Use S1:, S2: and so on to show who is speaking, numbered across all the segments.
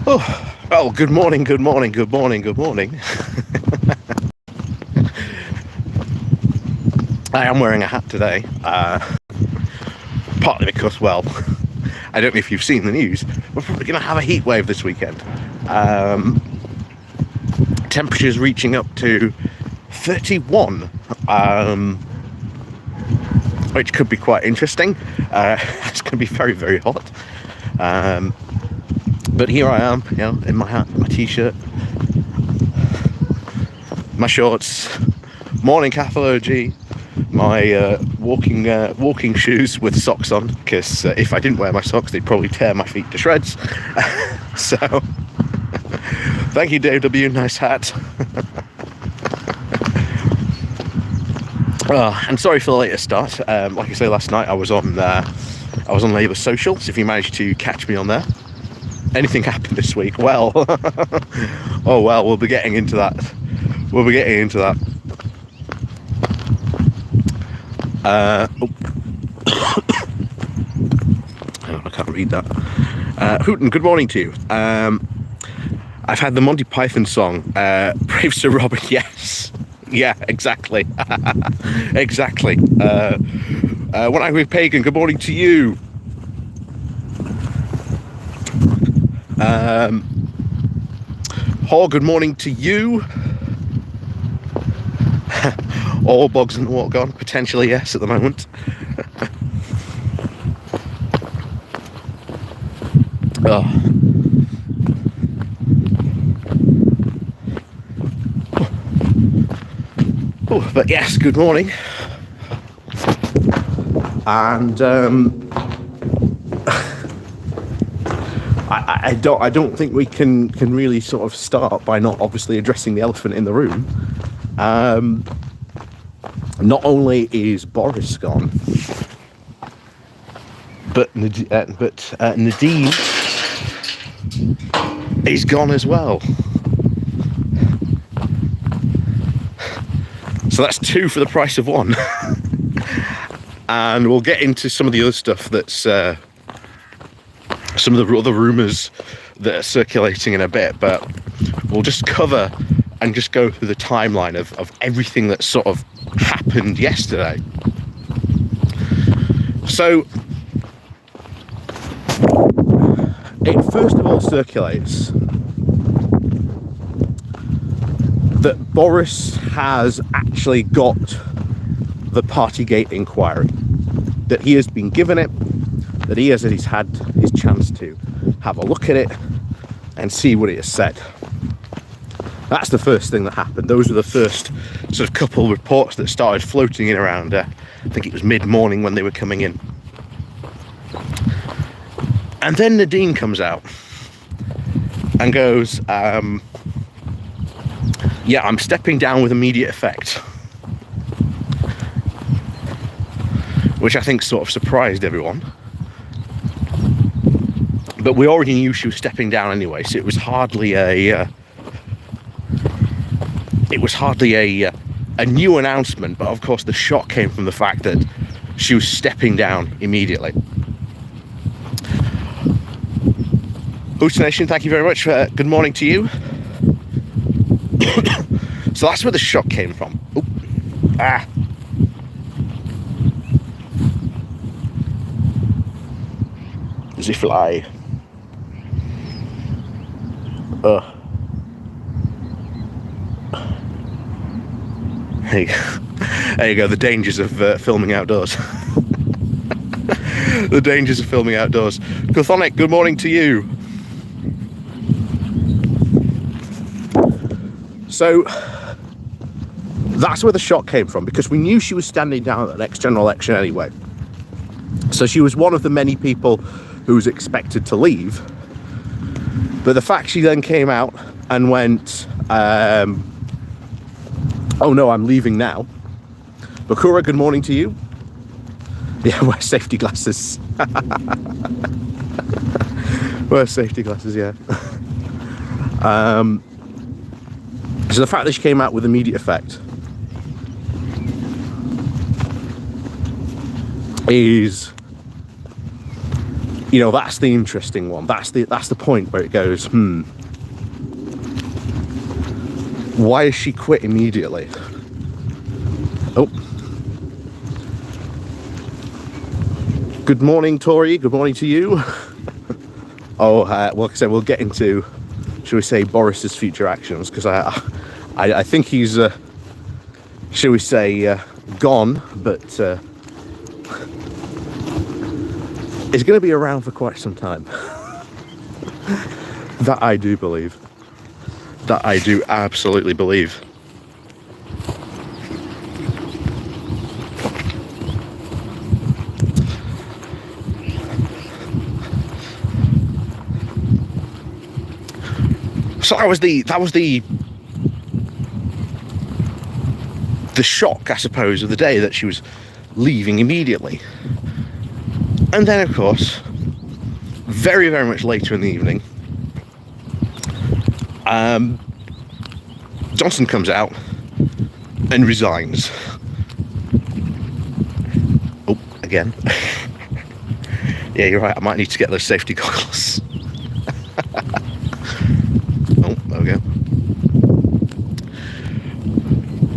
S1: Oh, good morning, good morning, good morning, good morning. I am wearing a hat today, partly because, well, I don't know if you've seen the news, we're probably going to have a heat wave this weekend. Temperatures reaching up to 31, which could be quite interesting. It's going to be very, very hot. But here I am, you know, in my hat, my t-shirt, my shorts, morning cathology, my walking shoes with socks on, because if I didn't wear my socks, they'd probably tear my feet to shreds. So, thank you, Dave W. Nice hat. And sorry for the later start. Like I say, last night I was on Labour Socials. If you managed to catch me on there. Anything happened this week? Well, oh well, we'll be getting into that. Hang on, I can't read that. Hooten, good morning to you. I've had the Monty Python song, Brave Sir Robert, yes. Yeah, exactly. Exactly. One Angry Pagan, good morning to you. Hall, good morning to you. All bogs and water gone? Potentially, yes, at the moment. But yes, good morning. And I don't think we can really sort of start by not obviously addressing the elephant in the room. Not only is Boris gone, but Nadine is gone as well. So that's two for the price of one. And we'll get into some of the other stuff that's some of the other rumours that are circulating in a bit, but we'll just cover and just go through the timeline of everything that sort of happened yesterday. So it first of all circulates that Boris has actually got the Partygate inquiry, that he has been given it, that he's had his chance to have a look at it and see what it has said. That's the first thing that happened. Those were the first sort of couple reports that started floating in around, I think it was mid-morning when they were coming in. And then Nadine comes out and goes, yeah, I'm stepping down with immediate effect. Which I think sort of surprised everyone. But we already knew she was stepping down anyway, so it was hardly a new announcement. But of course, the shock came from the fact that she was stepping down immediately. Hoots Nation, thank you very much. Good morning to you. So that's where the shock came from. Oop. Ah. Does he fly? There you go, the dangers of filming outdoors. The dangers of filming outdoors. Chthonic, good morning to you. So that's where the shock came from, because we knew she was standing down at the next general election anyway. So she was one of the many people who was expected to leave. But the fact she then came out and went, oh no, I'm leaving now. Bakura, good morning to you. Yeah, wear safety glasses. Wear safety glasses, yeah. So the fact that she came out with immediate effect is You know, that's the interesting one. That's the point where it goes, why has she quit immediately? Oh. Good morning, Tori. Good morning to you. Oh, well, like I said, we'll get into, shall we say, Boris's future actions, because I think he's, shall we say, gone, but is going to be around for quite some time. That I do believe. That I do absolutely believe. So that was the shock, I suppose, of the day, that she was leaving immediately. And then, of course, very, very much later in the evening, Johnson comes out and resigns. Oh, again. Yeah, you're right, I might need to get those safety goggles. Oh, there we go.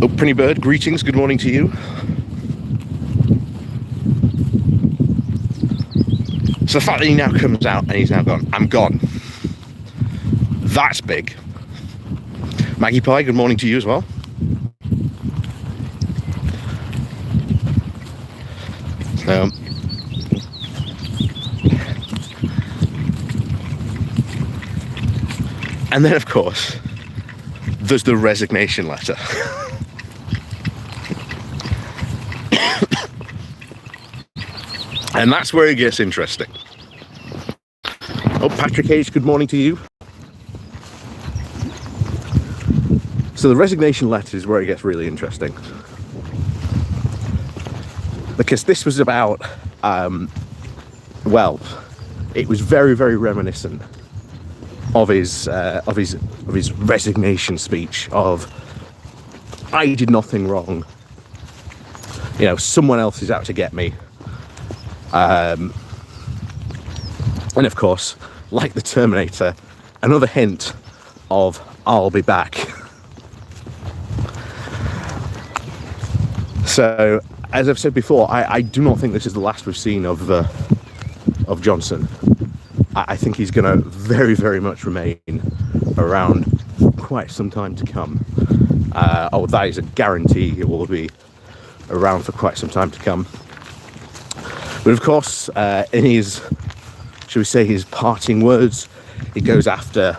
S1: Oh, Prinny Bird, greetings, good morning to you. So the fact that he now comes out and he's now gone, I'm gone. That's big. Maggie Pie, good morning to you as well. And then, of course, there's the resignation letter. And that's where it gets interesting. Oh, Patrick H, good morning to you. So the resignation letter is where it gets really interesting. Because this was about, well, it was very, very reminiscent of his resignation speech of, I did nothing wrong. You know, someone else is out to get me. And of course, like the Terminator, another hint of I'll be back. So, as I've said before, I do not think this is the last we've seen of Johnson. I think he's going to very, very much remain around quite some time to come. Oh, that is a guarantee. He will be around for quite some time to come. But of course, in his, shall we say, his parting words, it goes after,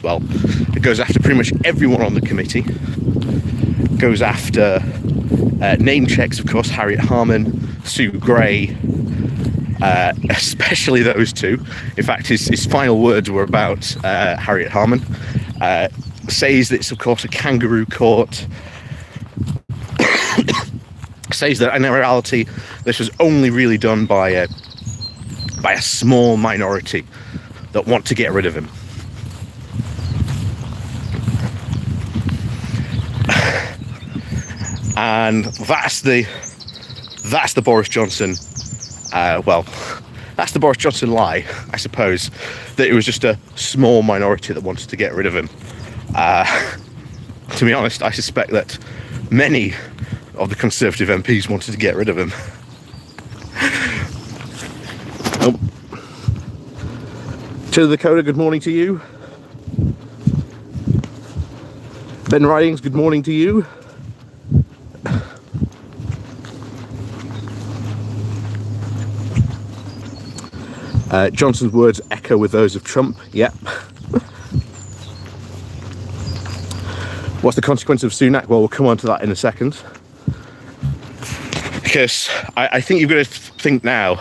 S1: well, it goes after pretty much everyone on the committee. It goes after name checks, of course, Harriet Harman, Sue Gray, especially those two. In fact, his final words were about Harriet Harman. Says that it's, of course, a kangaroo court. Says that in reality this was only really done by a small minority that want to get rid of him. And that's the Boris Johnson, well, that's the Boris Johnson lie, I suppose, that it was just a small minority that wanted to get rid of him. To be honest, I suspect that many of the Conservative MPs wanted to get rid of him. Oh. To the Dakota, good morning to you. Ben Ridings, good morning to you. Johnson's words echo with those of Trump. Yep. What's the consequence of Sunak? Well, we'll come on to that in a second. Because I think you've got to think now,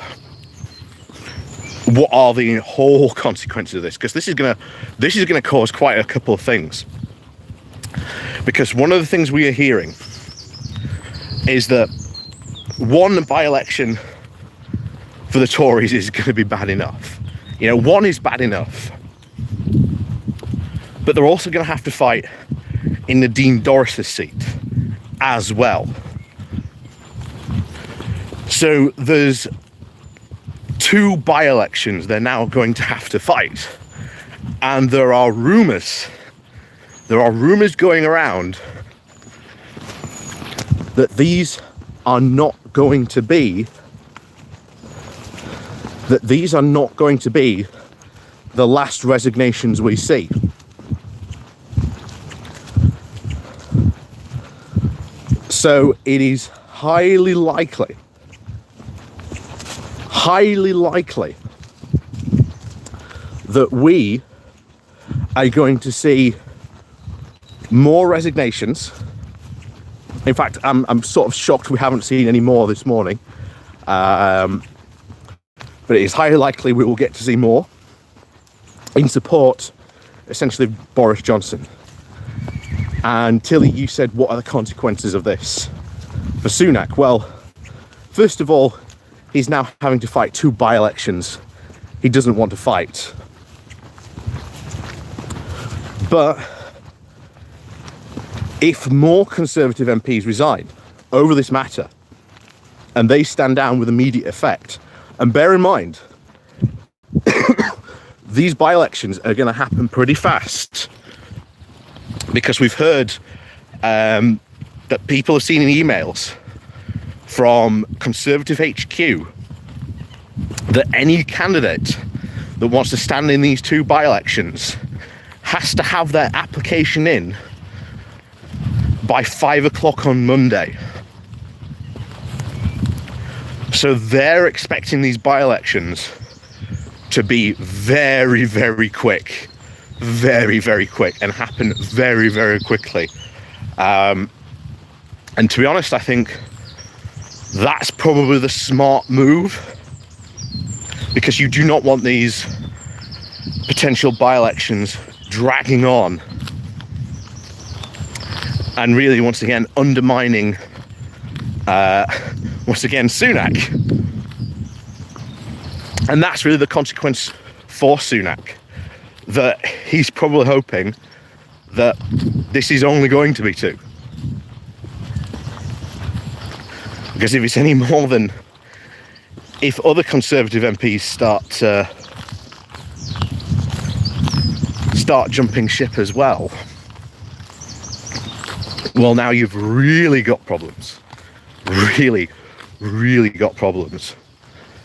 S1: what are the whole consequences of this? Because this is gonna cause quite a couple of things. Because one of the things we are hearing is that one by-election for the Tories is going to be bad enough. You know, one is bad enough. But they're also going to have to fight in the Dean Doris's seat as well. So there's 2 by-elections they're now going to have to fight. And there are rumours going around that these are not going to be the last resignations we see. So it is highly likely that we are going to see more resignations. In fact, I'm sort of shocked we haven't seen any more this morning. But it is highly likely we will get to see more in support, essentially, of Boris Johnson. And Tilly, you said, what are the consequences of this for Sunak? Well, first of all, he's now having to fight 2 by-elections he doesn't want to fight. But if more Conservative MPs resign over this matter and they stand down with immediate effect, and bear in mind, these by-elections are going to happen pretty fast, because we've heard that people have seen in emails from Conservative HQ that any candidate that wants to stand in these 2 by-elections has to have their application in by 5 o'clock on Monday. So they're expecting these by-elections to be very, very quick. Very, very quick, and happen very, very quickly. And to be honest, I think that's probably the smart move, because you do not want these potential by-elections dragging on and really, once again, undermining Sunak. And that's really the consequence for Sunak, that he's probably hoping that this is only going to be 2. Because if it's any more than, if other Conservative MPs start jumping ship as well, well, now you've really got problems. Really, really got problems.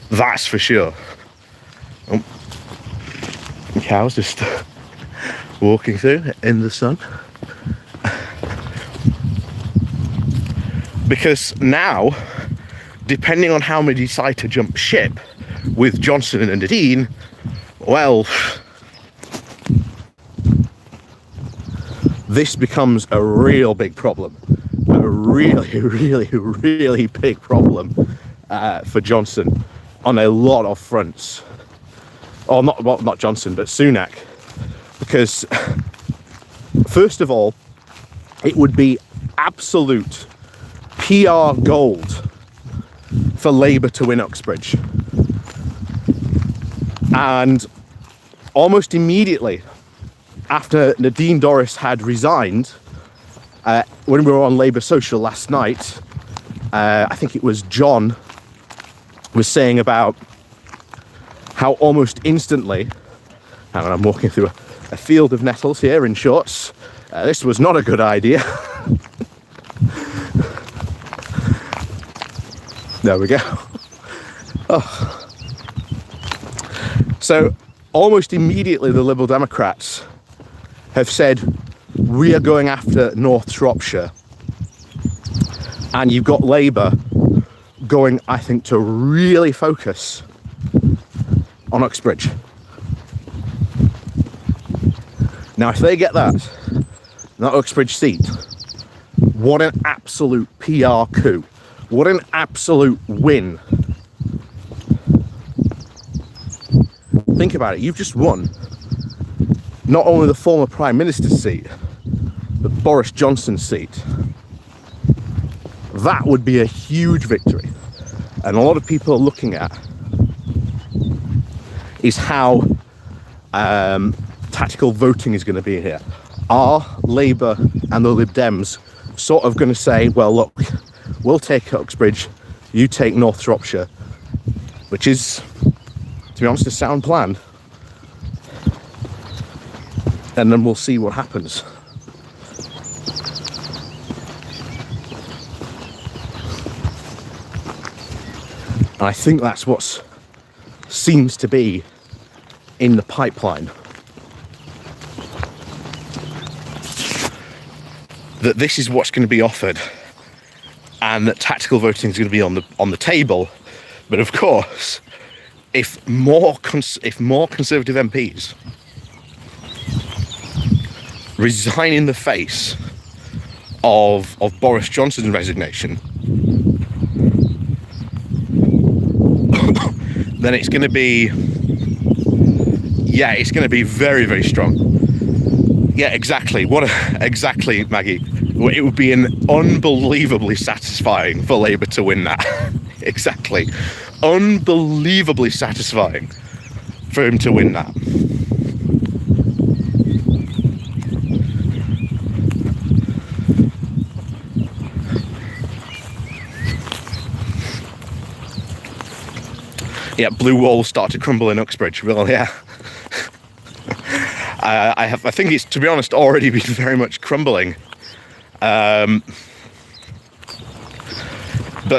S1: That's for sure. Oh. Cows just walking through in the sun. Because now, depending on how many decide to jump ship with Johnson and Nadine, well, this becomes a real big problem. A really, really, really big problem for Johnson on a lot of fronts. Or not Johnson, but Sunak. Because, first of all, it would be absolute PR gold for Labour to win Uxbridge. And almost immediately after Nadine Dorries had resigned, when we were on Labour Social last night, I think it was John was saying about how almost instantly, hang on, I'm walking through a field of nettles here in shorts. This was not a good idea. There we go. Oh. So almost immediately the Liberal Democrats have said, we are going after North Shropshire. And you've got Labour going, I think, to really focus on Uxbridge. Now, if they get that Uxbridge seat, what an absolute PR coup. What an absolute win. Think about it. You've just won not only the former Prime Minister's seat, but Boris Johnson's seat. That would be a huge victory. And a lot of people are looking at is how tactical voting is going to be here. Are Labour and the Lib Dems sort of going to say, well, look, we'll take Uxbridge, you take North Shropshire, which is to be honest, a sound plan. And then we'll see what happens. And I think that's what seems to be in the pipeline. That this is what's going to be offered, and that tactical voting is going to be on the table. But of course, if more Conservative MPs resign in the face of Boris Johnson's resignation, then it's going to be, it's going to be very, very strong. Yeah, exactly. Exactly, Maggie. It would be unbelievably satisfying for Labour to win that. Exactly. Unbelievably satisfying for him to win that. Yeah, blue walls start to crumble in Uxbridge. Well, yeah. I think it's, to be honest, already been very much crumbling. But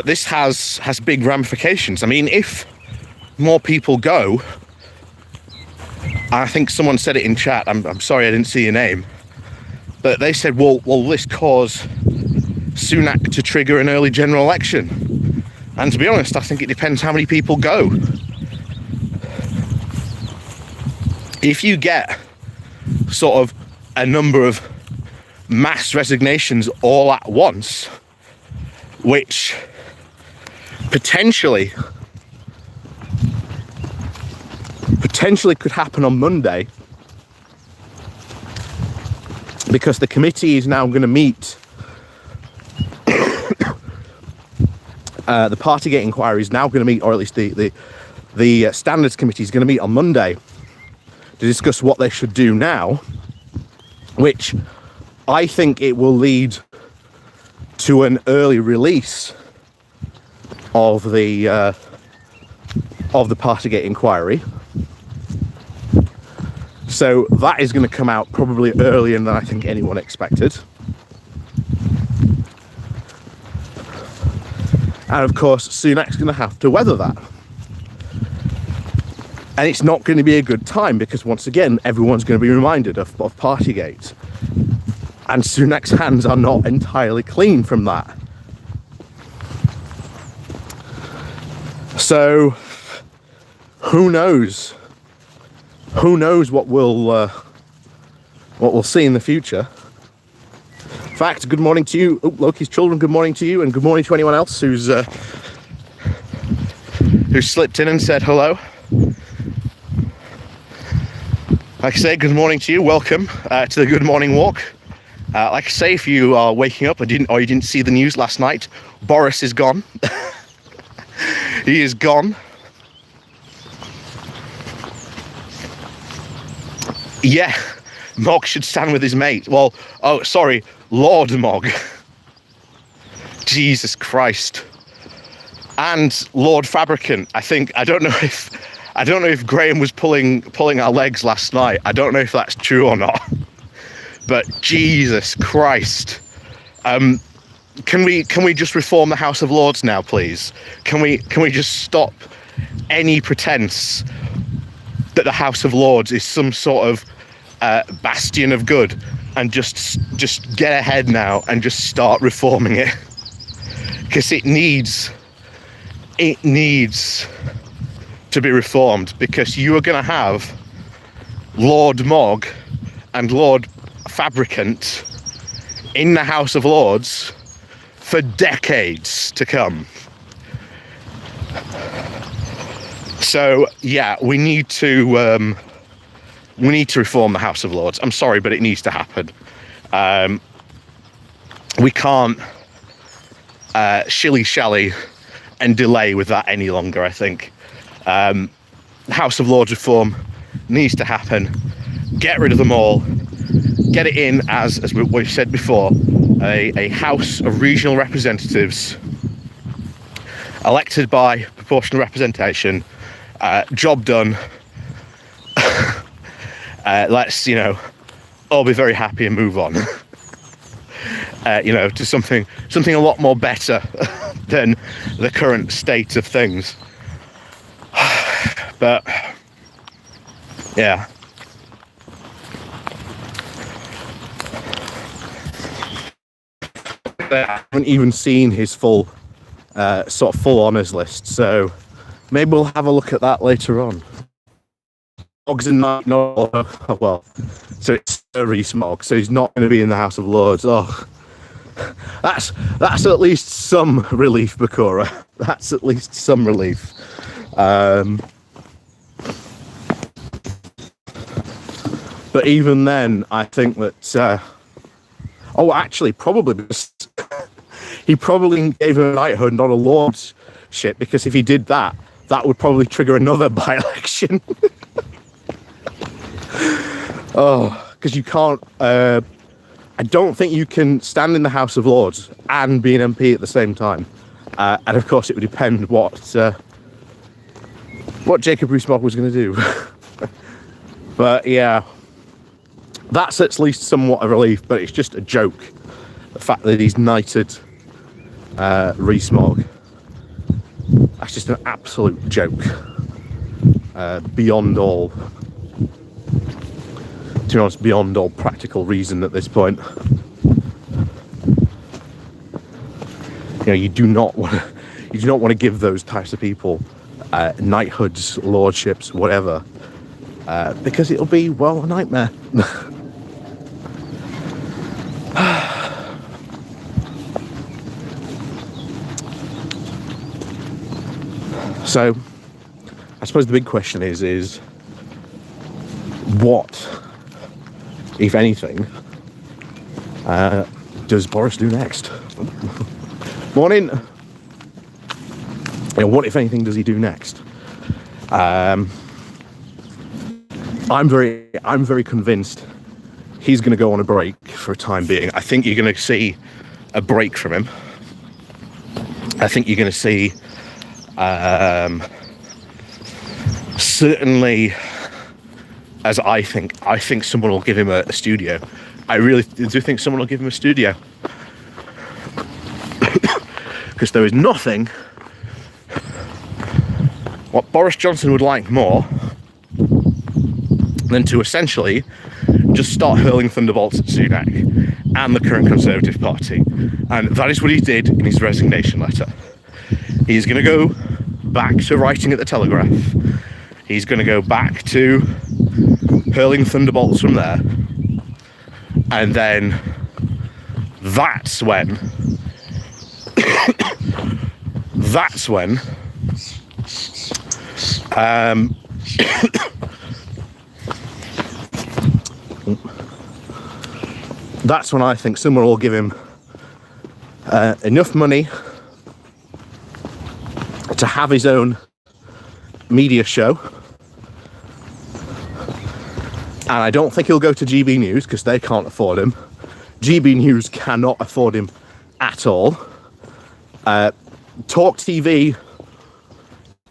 S1: this has big ramifications. I mean, if more people go, I think someone said it in chat, I'm sorry I didn't see your name, but they said, will this cause Sunak to trigger an early general election? And to be honest, I think it depends how many people go. If you get sort of a number of mass resignations all at once, which potentially could happen on Monday, because the committee is now going to meet, the Partygate inquiry is now going to meet, or at least the standards committee is going to meet on Monday to discuss what they should do now, which I think it will lead to an early release of the Partygate inquiry. So that is going to come out probably earlier than I think anyone expected. And of course, Sunak's going to have to weather that. And it's not going to be a good time, because once again, everyone's going to be reminded of Partygate. And Sunak's hands are not entirely clean from that. So, who knows? Who knows what we'll see in the future? In fact, good morning to you, Loki's children. Good morning to you, and good morning to anyone else who's slipped in and said hello. Like I say, good morning to you. Welcome to the Good Morning Walk. Like I say, if you are waking up or you didn't see the news last night, Boris is gone. He is gone. Yeah, Mog should stand with his mate. Well, oh, sorry, Lord Mog. Jesus Christ. And Lord Fabricant. I don't know if Graham was pulling our legs last night. I don't know if that's true or not. But Jesus Christ. Can we just reform the House of Lords now, please? Can we just stop any pretense that the House of Lords is some sort of bastion of good, and just get ahead now and just start reforming it? Because it needs to be reformed, because you are going to have Lord Mog and Lord Fabricant in the House of Lords for decades to come. So yeah, we need to reform the House of Lords. I'm sorry, but it needs to happen. We can't shilly-shally and delay with that any longer, I think. House of Lords reform needs to happen. Get rid of them all. Get it in as we've said before, a House of Regional Representatives elected by proportional representation, Job done. Let's, all be very happy and move on. To something a lot more better than the current state of things. But yeah. I haven't even seen his full full honours list, so maybe we'll have a look at that later on. Smog's not well, so it's Sir Rees-Mogg, so he's not going to be in the House of Lords. Oh, that's at least some relief, Bakura. That's at least some relief. But even then, I think that. Actually, probably because he probably gave him a knighthood, not a lordship, because if he did that, that would probably trigger another by-election. Because you can't. I don't think you can stand in the House of Lords and be an MP at the same time. And of course, it would depend what Jacob Rees-Mogg was going to do. But yeah. That's at least somewhat a relief, but it's just a joke. The fact that he's knighted Rees-Mogg. That's just an absolute joke. Beyond all, to be honest, beyond all practical reason at this point. You do not want to give those types of people knighthoods, lordships, whatever, because it'll be, well, a nightmare. So, I suppose the big question is what, if anything, does Boris do next? Morning. What, if anything, does he do next? I'm very convinced he's going to go on a break for a time being. I think you're going to see a break from him. I think you're going to see. Certainly, as I think someone will give him a studio. I really do think someone will give him a studio. Because there is nothing what Boris Johnson would like more than to essentially just start hurling thunderbolts at Sunak and the current Conservative Party. And that is what he did in his resignation letter. He's going to go back to writing at the Telegraph. He's going to go back to hurling thunderbolts from there. And then that's when that's when I think someone will give him enough money to have his own media show. And I don't think he'll go to GB News because they can't afford him. GB News cannot afford him at all. Talk TV,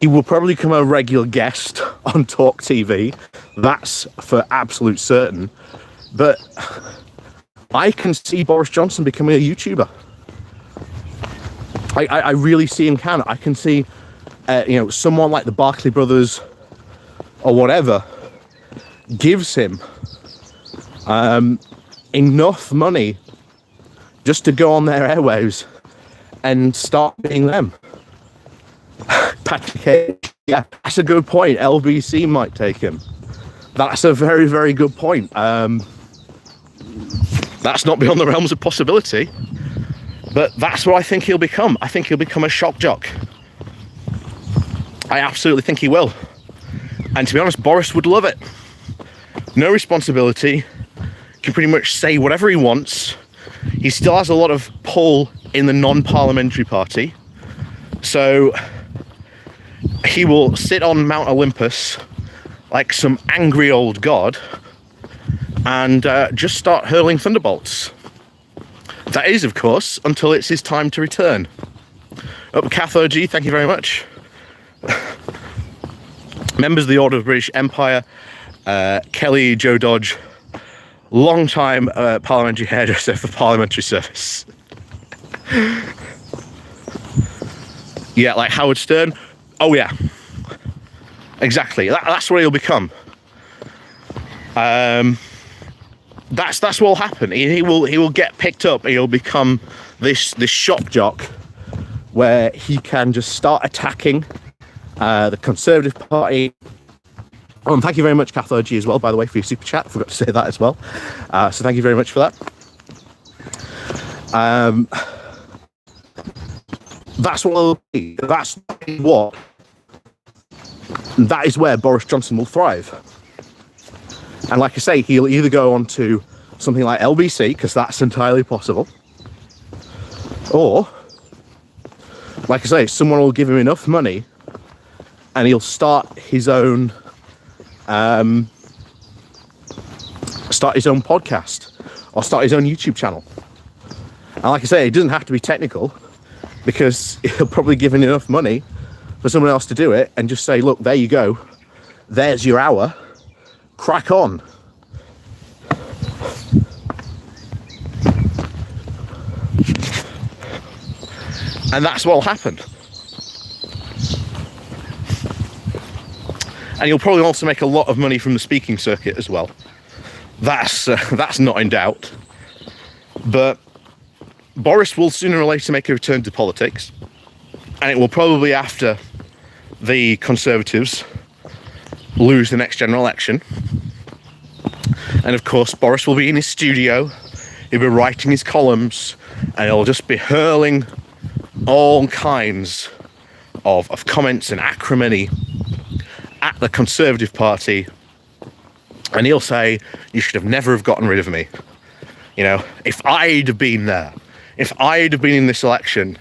S1: he will probably become a regular guest on Talk TV. That's for absolute certain. But I can see Boris Johnson becoming a YouTuber. I really see him can. I can see, someone like the Barclay brothers or whatever gives him enough money just to go on their airwaves and start being them. Patrick H, yeah, that's a good point. LBC might take him. That's a very, very good point. That's not beyond the realms of possibility. But that's what I think he'll become. I think he'll become a shock jock. I absolutely think he will. And to be honest, Boris would love it. No responsibility. Can pretty much say whatever he wants. He still has a lot of pull in the non-parliamentary party. So he will sit on Mount Olympus like some angry old god and just start hurling thunderbolts. That is, of course, until it's his time to return. Kath OG, thank you very much. members of the Order of the British Empire, Kelly Joe Dodge, long-time parliamentary hairdresser for parliamentary service. Yeah, like Howard Stern. Oh yeah, exactly. That's what he'll become. That's what will happen. He will get picked up. He'll become this shock jock where he can just start attacking the Conservative Party. Oh, and thank you very much, Cathal G, as well, by the way, for your super chat. I forgot to say that as well. So thank you very much for that. That's what it'll be. That is where Boris Johnson will thrive. And like I say, he'll either go on to something like LBC, because that's entirely possible, or, like I say, someone will give him enough money and he'll start his own podcast or start his own YouTube channel. And like I say, it doesn't have to be technical, because he'll probably give him enough money for someone else to do it and just say, look, there you go, there's your hour, crack on. And that's what'll happen. And you'll probably also make a lot of money from the speaking circuit as well. That's not in doubt. But Boris will sooner or later make a return to politics, and it will probably after the Conservatives lose the next general election. And of course, Boris will be in his studio, he'll be writing his columns, and he'll just be hurling all kinds of comments and acrimony at the Conservative Party. And he'll say, you should have never have gotten rid of me. You know, if I'd have been there, if I'd have been in this election,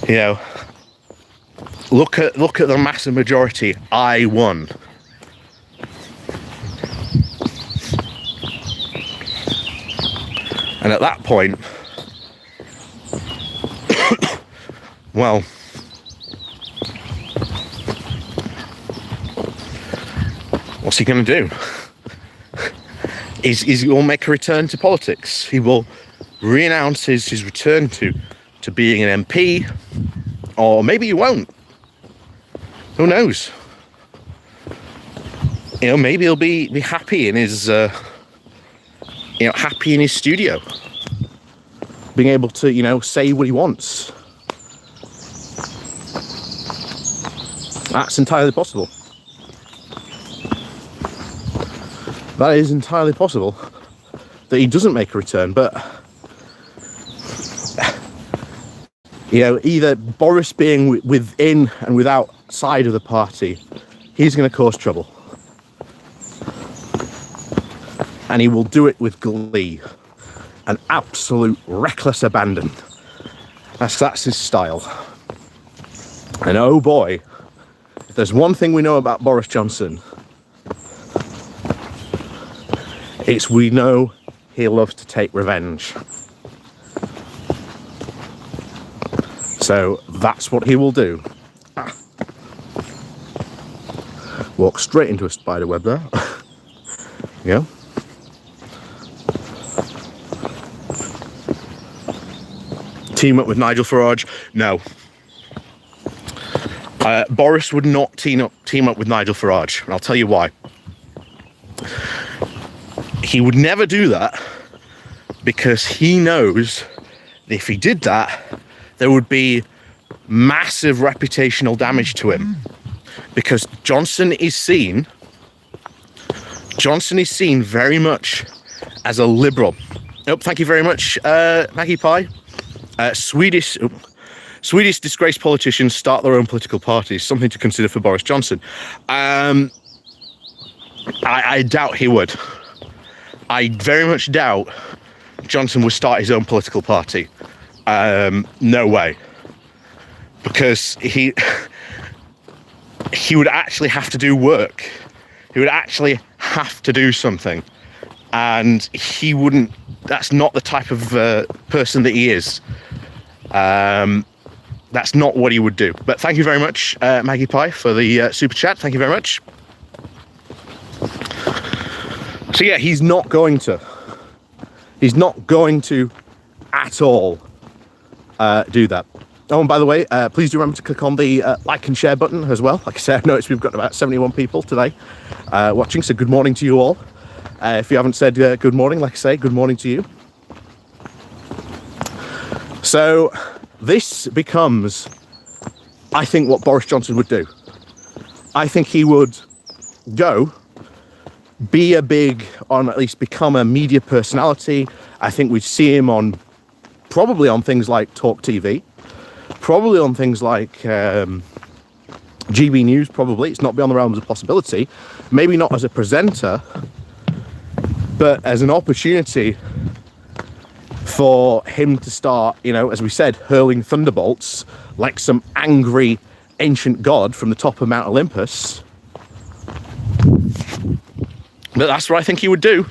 S1: you know, look at the massive majority, I won. And at that point, well, what's he going to do? He will make a return to politics. He will re-announce his return to being an MP, or maybe he won't. Who knows? You know, maybe he'll be happy in his, happy in his studio, being able to, say what he wants. That's entirely possible. That is entirely possible that he doesn't make a return, but either Boris being within and without side of the party, he's going to cause trouble, and he will do it with glee and absolute reckless abandon. That's his style. And oh boy, if there's one thing we know about Boris Johnson, it's we know he loves to take revenge. So that's what he will do. Walk straight into a spider web there. Yeah. Team up with Nigel Farage? No. Boris would not team up with Nigel Farage, and I'll tell you why. He would never do that because he knows that if he did that, there would be massive reputational damage to him, because Johnson is seen very much as a liberal. Oh, thank you very much, Maggie Pie. Swedish disgraced politicians start their own political parties. Something to consider for Boris Johnson. I doubt he would. I very much doubt Johnson would start his own political party. No way. Because he would actually have to do work. He would actually have to do something. And he wouldn't, that's not the type of person that he is. That's not what he would do. But thank you very much, Maggie Pie, for the super chat. Thank you very much. So yeah, he's not going to at all do that. Oh, and by the way, please do remember to click on the like and share button as well. Like I said, I've noticed we've got about 71 people today watching, so good morning to you all. If you haven't said good morning, like I say, good morning to you. So this becomes, I think, what Boris Johnson would do. I think he would go, be a big, on at least become a media personality. I think we'd see him probably on things like Talk TV, probably on things like GB News, probably. It's not beyond the realms of possibility. Maybe not as a presenter, but as an opportunity for him to start, as we said, hurling thunderbolts like some angry ancient god from the top of Mount Olympus. But that's what I think he would do.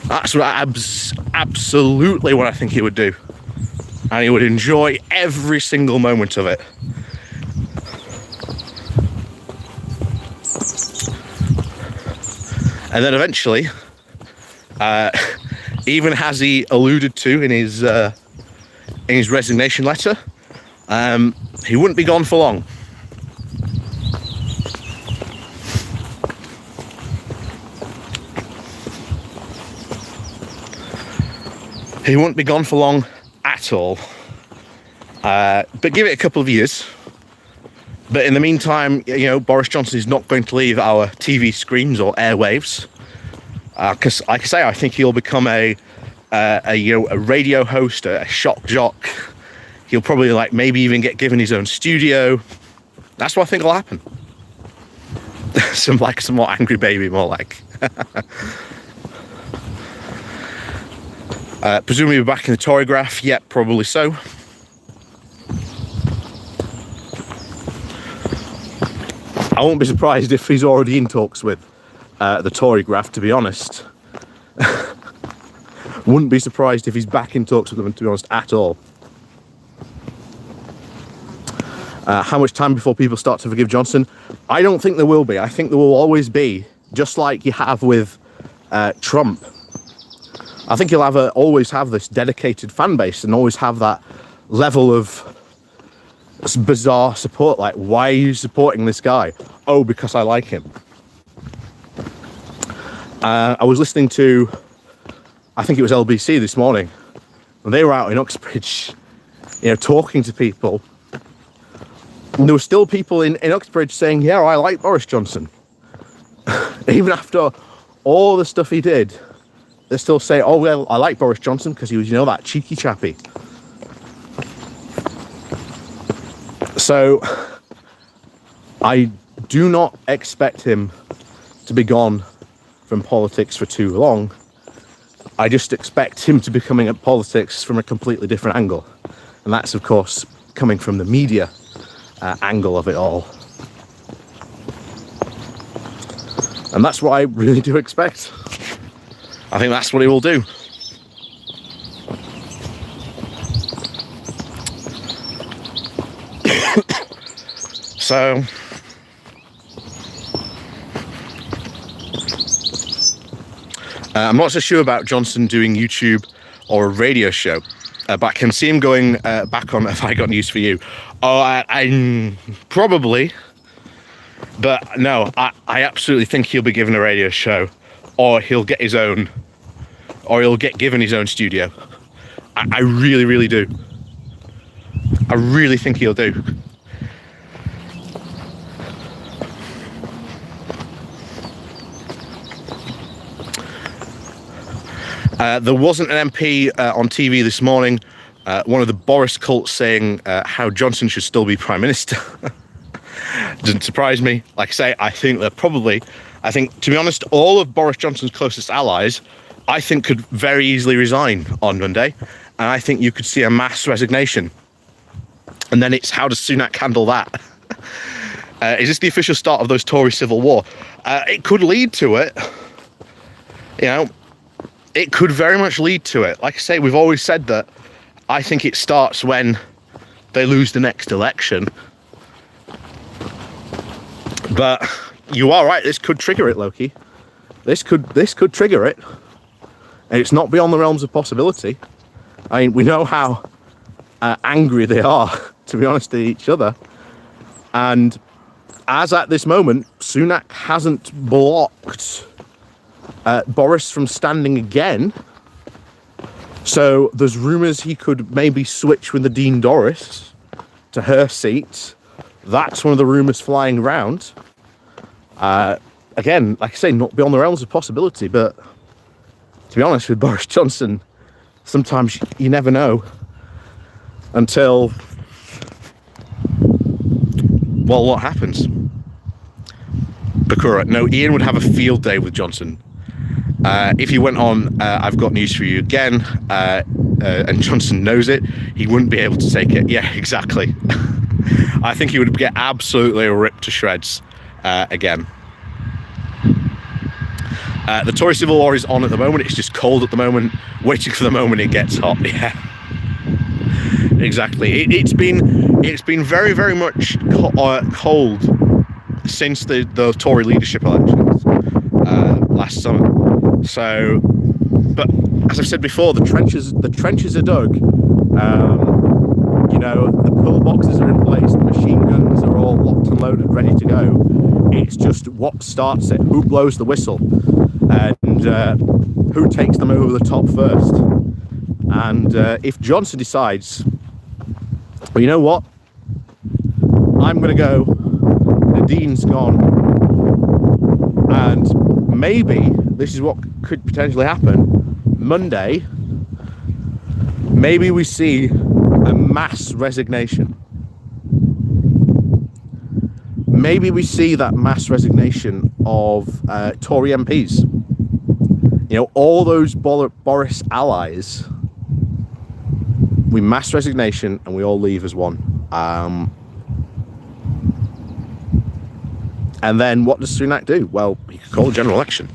S1: That's absolutely what I think he would do. And he would enjoy every single moment of it. And then eventually, even as he alluded to in his resignation letter, he wouldn't be gone for long. He won't be gone for long at all. But give it a couple of years. But in the meantime, Boris Johnson is not going to leave our TV screens or airwaves. Because, like I say, I think he'll become a radio host, a shock jock. He'll probably maybe even get given his own studio. That's what I think will happen. some more angry baby, more like. Presumably back in the Tory graph, yep, probably so. I won't be surprised if he's already in talks with the Tory graph, to be honest. Wouldn't be surprised if he's back in talks with them, to be honest, at all. How much time before people start to forgive Johnson? I don't think there will be. I think there will always be, just like you have with Trump. I think he'll always have this dedicated fan base and always have that level of bizarre support. Like, why are you supporting this guy? Oh, because I like him. I was listening to, I think it was LBC this morning, and they were out in Uxbridge, talking to people. And there were still people in Uxbridge saying, yeah, I like Boris Johnson. Even after all the stuff he did, they still say, oh, well, I like Boris Johnson because he was, that cheeky chappy. So I do not expect him to be gone from politics for too long. I just expect him to be coming at politics from a completely different angle. And that's, of course, coming from the media angle of it all. And that's what I really do expect. I think that's what he will do. So, I'm not so sure about Johnson doing YouTube or a radio show, but I can see him going back on Have I Got News For You. Oh, I probably, but no, I absolutely think he'll be given a radio show, or he'll get his own, or he'll get given his own studio. I really, really do. I really think he'll do. There wasn't an MP on TV this morning, one of the Boris cults saying how Johnson should still be Prime Minister. Doesn't surprise me. Like I say, I think, to be honest, all of Boris Johnson's closest allies, I think, could very easily resign on Monday. And I think you could see a mass resignation. And then it's, how does Sunak handle that? Is this the official start of those Tory civil war? It could lead to it. It could very much lead to it. Like I say, we've always said that I think it starts when they lose the next election. But you are right, this could trigger it, Loki. This could trigger it. And it's not beyond the realms of possibility. I mean, we know how angry they are, to be honest, at each other. And as at this moment, Sunak hasn't blocked Boris from standing again. So there's rumours he could maybe switch with Nadine Dorries to her seat. That's one of the rumours flying around. Again, like I say, not beyond the realms of possibility, but to be honest with Boris Johnson, sometimes you never know until, well, what happens? Bakura, no, Ian would have a field day with Johnson. If he went on, I've got news for you again, and Johnson knows it, he wouldn't be able to take it. Yeah, exactly. I think he would get absolutely ripped to shreds again. The Tory Civil War is on at the moment. It's just cold at the moment, waiting for the moment it gets hot. Yeah, exactly. It's been very, very much cold since the Tory leadership elections last summer. So, but as I've said before, the trenches are dug. You know, the pillboxes are in place, the machine guns are all locked and loaded, ready to go. It's just what starts it, who blows the whistle, and who takes them over the top first. And if Johnson decides, well, you know what, I'm going to go, Nadine's gone, and maybe this is what could potentially happen, Monday, maybe we see a mass resignation. Maybe we see that mass resignation of Tory MPs. You know, all those Boris allies, we mass resignation and we all leave as one. And then what does Sunak do? Well, he could call a general election.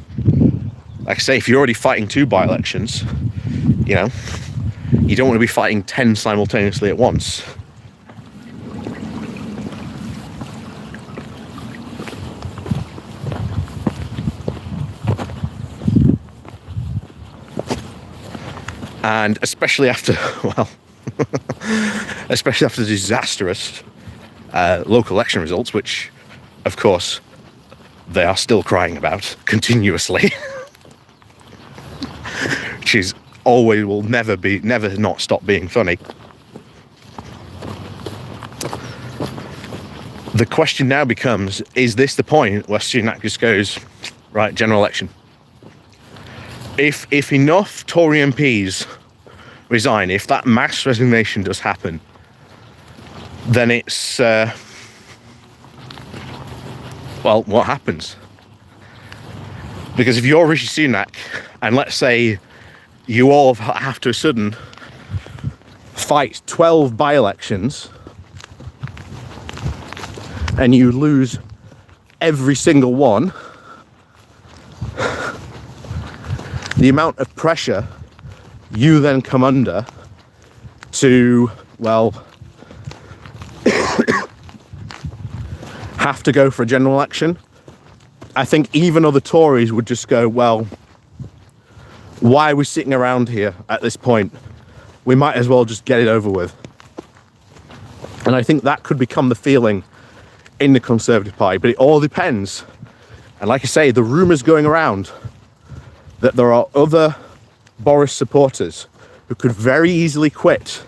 S1: Like I say, if you're already fighting 2 by-elections, you know, you don't want to be fighting 10 simultaneously at once. And especially after, well, especially after the disastrous local election results, which, of course, they are still crying about continuously, which is always, will never not stop being funny. The question now becomes, is this the point where Sunak just goes, right, general election? If enough Tory MPs resign, if that mass resignation does happen, then it's, well, what happens? Because if you're Rishi Sunak, and let's say you all have to a sudden fight 12 by-elections, and you lose every single one, the amount of pressure you then come under to, well, have to go for a general election. I think even other Tories would just go, well, why are we sitting around here at this point? We might as well just get it over with. And I think that could become the feeling in the Conservative Party, but it all depends. And like I say, the rumours going around that there are other Boris supporters who could very easily quit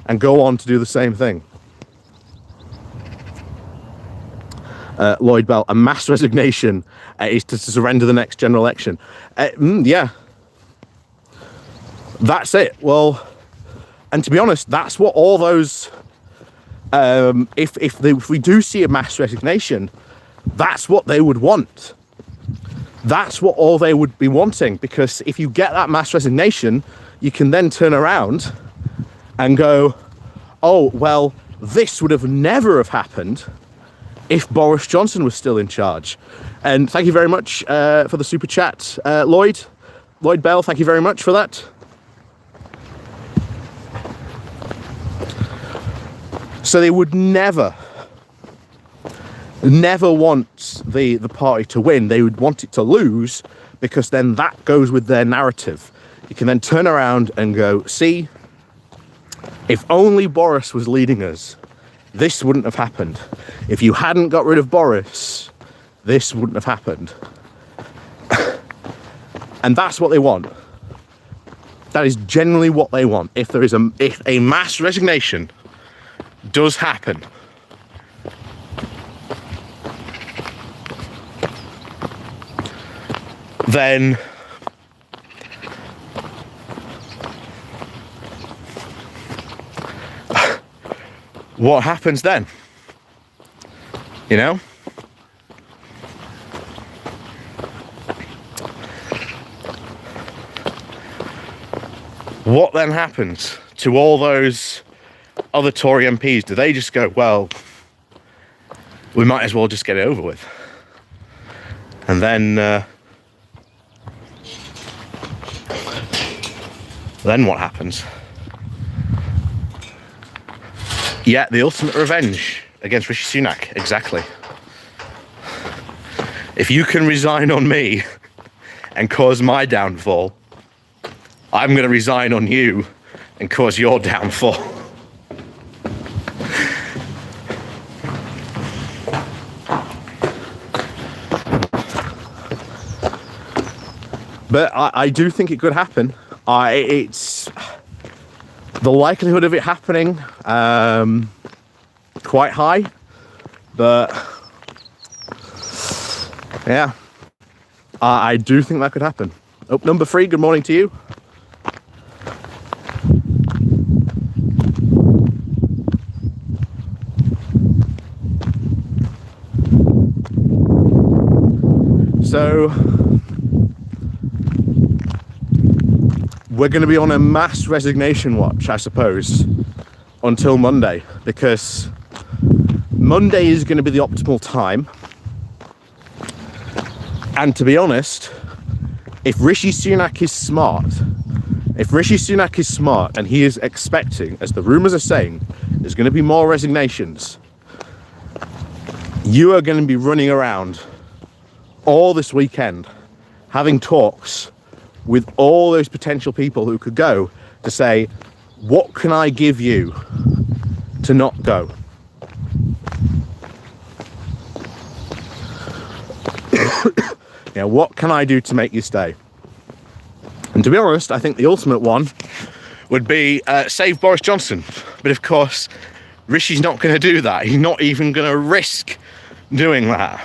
S1: and go on to do the same thing. Lloyd Bell, a mass resignation is to surrender the next general election. Yeah, that's it. Well, and to be honest, that's what all those, if we do see a mass resignation, that's what they would want. That's what all they would be wanting, because if you get that mass resignation, you can then turn around and go, oh, well, this would have never have happened if Boris Johnson was still in charge. And thank you very much for the super chat, Lloyd Bell, thank you very much for that. So they would never want the party to win. They would want it to lose, because then that goes with their narrative. You can then turn around and go, see, if only Boris was leading us, this wouldn't have happened. If you hadn't got rid of Boris, this wouldn't have happened. And that's what they want. That is generally what they want. If a mass resignation does happen, then what happens then? You know? What then happens to all those other Tory MPs? Do they just go, well, we might as well just get it over with? And then what happens? Yeah, the ultimate revenge against Rishi Sunak, exactly. If you can resign on me and cause my downfall, I'm going to resign on you and cause your downfall. But I do think it could happen. It's the likelihood of it happening quite high, but yeah, I do think that could happen. Oh, number 3, good morning to you. So we're going to be on a mass resignation watch, I suppose, until Monday, because Monday is going to be the optimal time. And to be honest, if Rishi Sunak is smart and he is expecting, as the rumours are saying, there's going to be more resignations, you are going to be running around all this weekend having talks with all those potential people who could go, to say, what can I give you to not go? You know, what can I do to make you stay? And to be honest, I think the ultimate one would be save Boris Johnson. But of course, Rishi's not going to do that. He's not even going to risk doing that.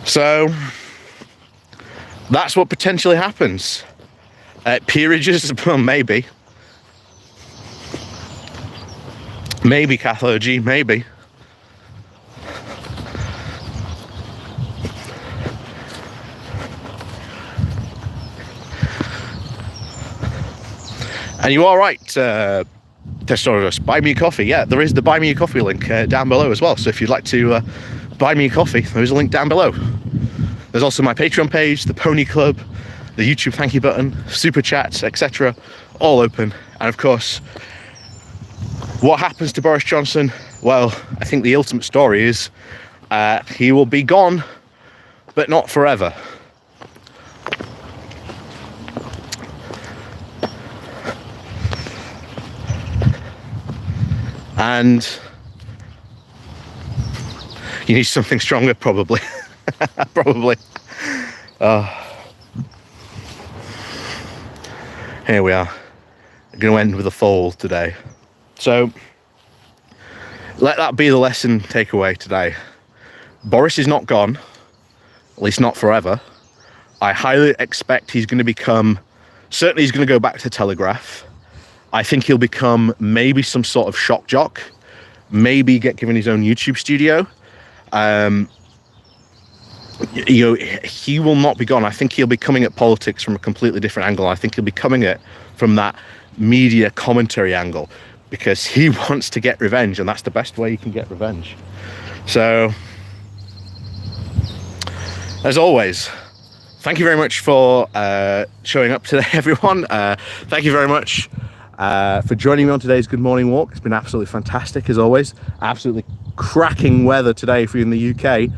S1: So that's what potentially happens. Peerages, well, maybe. Maybe Cathology, maybe. And you are right, Testoros, buy me a coffee. Yeah, there is the buy me a coffee link down below as well. So if you'd like to buy me a coffee, there is a link down below. There's also my Patreon page, the Pony Club, the YouTube thank you button, super chats, etc. all open. And of course, what happens to Boris Johnson? Well, I think the ultimate story is he will be gone, but not forever. And you need something stronger, probably. Probably. Here we are. I'm going to end with a fold today. So, let that be the lesson takeaway today. Boris is not gone, at least not forever. I highly expect he's going to become, certainly he's going to go back to Telegraph. I think he'll become maybe some sort of shock jock, maybe get given his own YouTube studio. You know, he will not be gone. I think he'll be coming at politics from a completely different angle. I think he'll be coming at from that media commentary angle, because he wants to get revenge, and that's the best way you can get revenge. So As always, thank you very much for showing up today, everyone. Thank you very much for joining me on today's Good Morning Walk. It's been absolutely fantastic, as always. Absolutely cracking weather today if you're in the UK.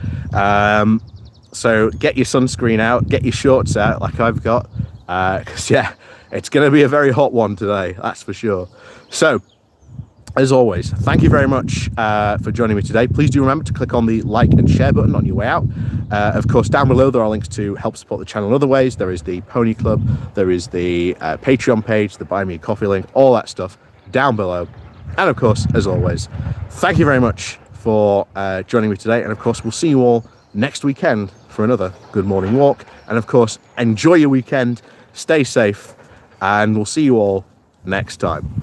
S1: So get your sunscreen out, get your shorts out like I've got, because yeah, it's going to be a very hot one today, that's for sure. So, as always, thank you very much for joining me today. Please do remember to click on the like and share button on your way out. Of course, down below there are links to help support the channel in other ways. There is the Pony Club, there is the Patreon page, the Buy Me a Coffee link, all that stuff down below. And of course, as always, thank you very much for joining me today. And of course, we'll see you all next weekend for another Good Morning Walk. And of course, enjoy your weekend, stay safe, and we'll see you all next time.